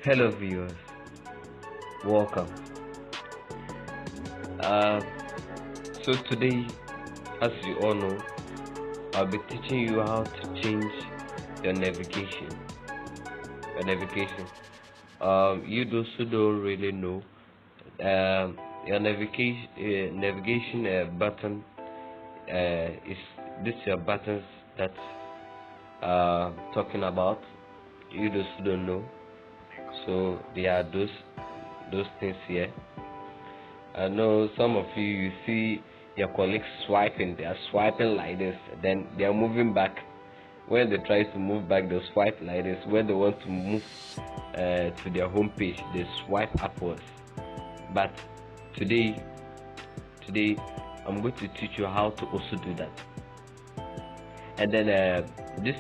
Hello viewers, welcome. Uh, so today, as you all know, I'll be teaching you how to change your navigation. You those who don't really know, your navigation button is this your buttons that talking about. You those who don't know, so they are those things here. I know some of you see your colleagues swiping, they are swiping like this, then they are moving back. When they try to move back, they swipe like this. When they want to move to their home page, they swipe upwards. But today I'm going to teach you how to also do that. And then this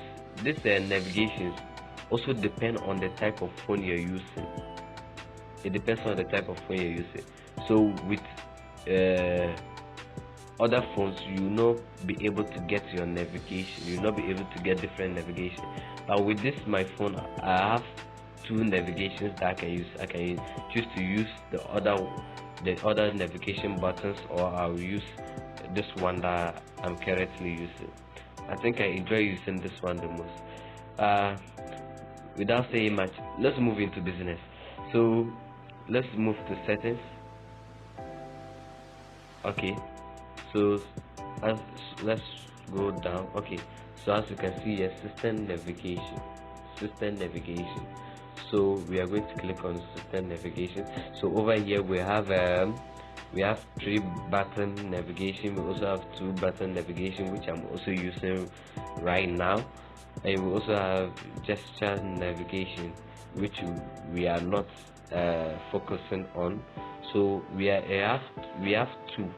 navigations also depend on the type of phone you're using. It depends on the type of phone you're using. So with other phones, you will not be able to get your navigation. You will not be able to get different navigation. But with this my phone, I have two navigations that I can use. I can choose to use the other navigation buttons, or I'll use this one that I'm currently using. I think I enjoy using this one the most. Without saying much, let's move into business. So let's move to settings. Okay, so let's go down. Okay, so as you can see here, system navigation. So we are going to click on system navigation. So over here we have 3 button navigation. We also have 2 button navigation, which I'm also using right now, and we also have gesture navigation, which we are not focusing on. So we have 2.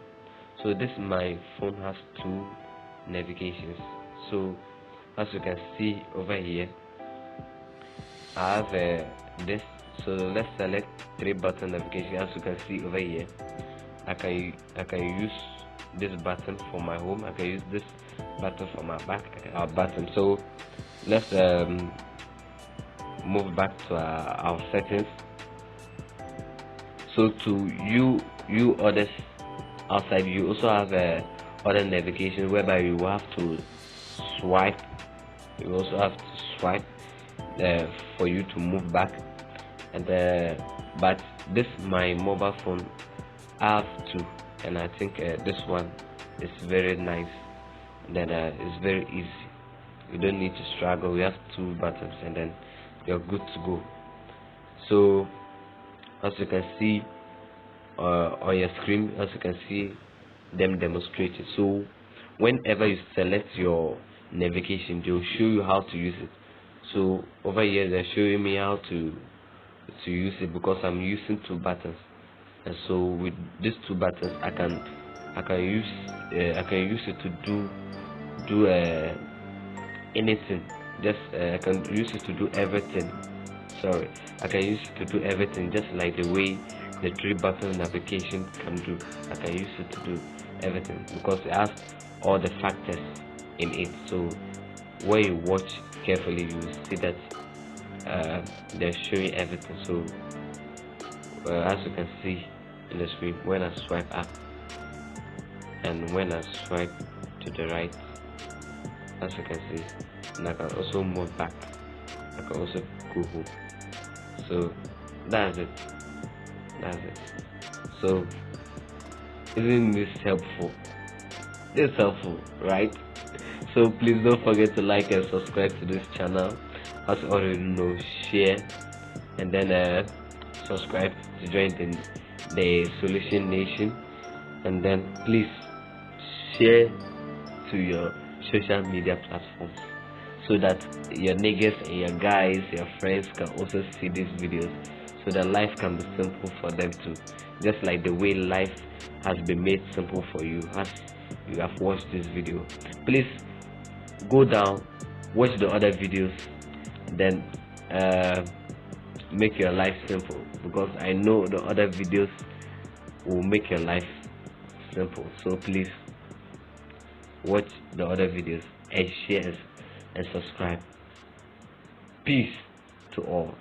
So this my phone has 2 navigations. So as you can see over here, I have this. So let's select 3 button navigation. As you can see over here, I can use this button for my home. I can use this button for my back button. So let's move back to our settings. So to you others outside, you also have other navigation whereby you will have to swipe. You also have to swipe for you to move back. And but this my mobile phone, I have 2, and I think this one is very nice. And then it's very easy. You don't need to struggle. We have 2 buttons, and then you're good to go. So as you can see on your screen, as you can see them demonstrated. So whenever you select your navigation, they'll show you how to use it. So over here they're showing me how to use it, because I'm using 2 buttons. And so with these 2 buttons, I can use it to do anything. Just I can use it to do everything. Sorry, I can use it to do everything, just like the way the 3 button navigation can do. I can use it to do everything because it has all the factors in it. So when you watch carefully, you will see that they're showing everything. So as you can see in the screen, when I swipe up and when I swipe to the right, as you can see, and I can also move back. I can also go home. So that's it. So isn't this helpful? It's helpful, right? So please don't forget to like and subscribe to this channel. As you already know, share, and then subscribe to join the Solution Nation. And then please share to your social media platforms, so that your niggas and your guys, your friends can also see these videos, so that life can be simple for them too, just like the way life has been made simple for you as you have watched this video. Please go down, watch the other videos, then make your life simple, because I know the other videos will make your life simple. So please watch the other videos and share and subscribe. Peace to all.